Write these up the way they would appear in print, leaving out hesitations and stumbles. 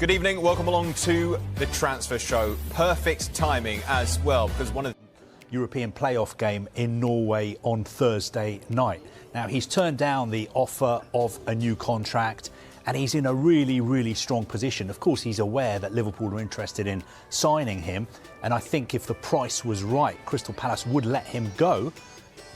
Good evening, welcome along to the transfer show. Perfect timing as well, because one of the European playoff game in Norway on Thursday night. Now, he's turned down the offer of a new contract and he's in a really strong position. Of course, he's aware that Liverpool are interested in signing him, and I think if the price was right, Crystal Palace would let him go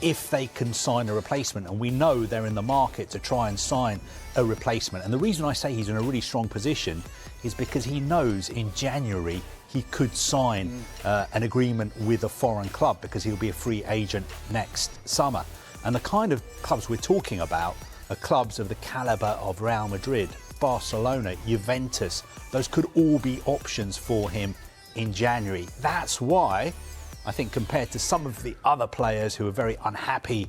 if they can sign a replacement, and we know they're in the market to try and sign a replacement. And the reason I say he's in a really strong position is because he knows in January he could sign an agreement with a foreign club, because he'll be a free agent next summer. And the kind of clubs we're talking about are clubs of the calibre of Real Madrid, Barcelona, Juventus. Those could all be options for him in January. That's why I think, compared to some of the other players who are very unhappy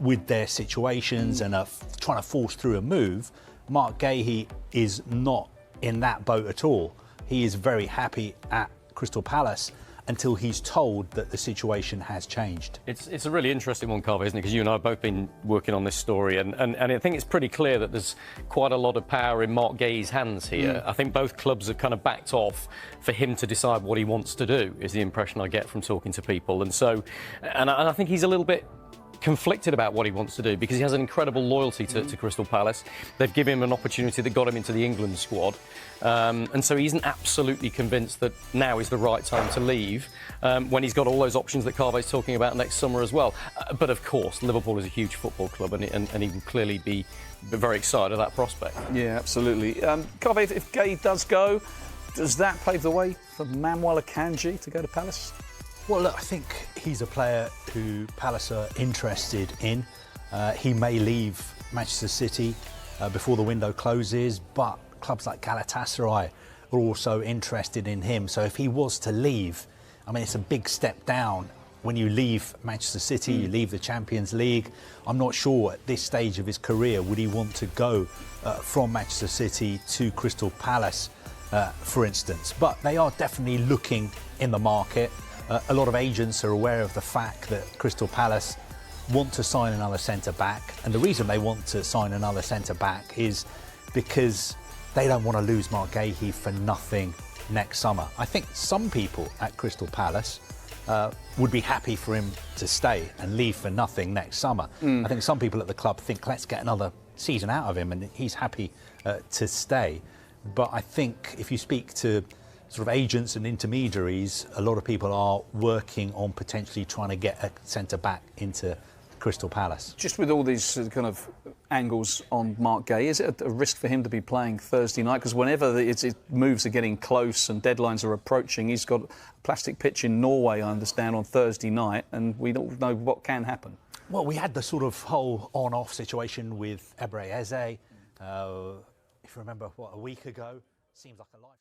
with their situations and are trying to force through a move, Marc Guehi is not in that boat at all. He is very happy at Crystal Palace until he's told that the situation has changed. It's a really interesting one, Carver, isn't it? Because you and I have both been working on this story, and I think it's pretty clear that there's quite a lot of power in Marc Guehi's hands here. I think both clubs have kind of backed off for him to decide what he wants to do, is the impression I get from talking to people. And so, and I think he's a little bit conflicted about what he wants to do, because he has an incredible loyalty to Crystal Palace. They've given him an opportunity that got him into the England squad, and so he isn't absolutely convinced that now is the right time to leave, when he's got all those options that Carve's talking about next summer as well. But of course, Liverpool is a huge football club, and he will clearly be very excited at that prospect. Yeah, absolutely. Carve, if Guehi does go, does that pave the way for Manuel Akanji to go to Palace? Well, look, I think he's a player who Palace are interested in. He may leave Manchester City before the window closes, but clubs like Galatasaray are also interested in him. So if he was to leave, I mean, it's a big step down. When you leave Manchester City, you leave the Champions League. I'm not sure at this stage of his career would he want to go from Manchester City to Crystal Palace, for instance. But they are definitely looking in the market. A lot of agents are aware of the fact that Crystal Palace want to sign another centre-back, and the reason they want to sign another centre-back is because they don't want to lose Marc Guehi for nothing next summer. I think some people at Crystal Palace would be happy for him to stay and leave for nothing next summer. I think some people at the club think, let's get another season out of him, and he's happy to stay. But I think if you speak to sort of agents and intermediaries, a lot of people are working on potentially trying to get a centre-back into Crystal Palace. Just with all these kind of angles on Marc Guehi, is it a risk for him to be playing Thursday night? Because whenever the moves are getting close and deadlines are approaching, he's got a plastic pitch in Norway, I understand, on Thursday night, and we don't know what can happen. Well, we had the sort of whole on-off situation with Eze. If you remember, what, a week ago? Seems like a life.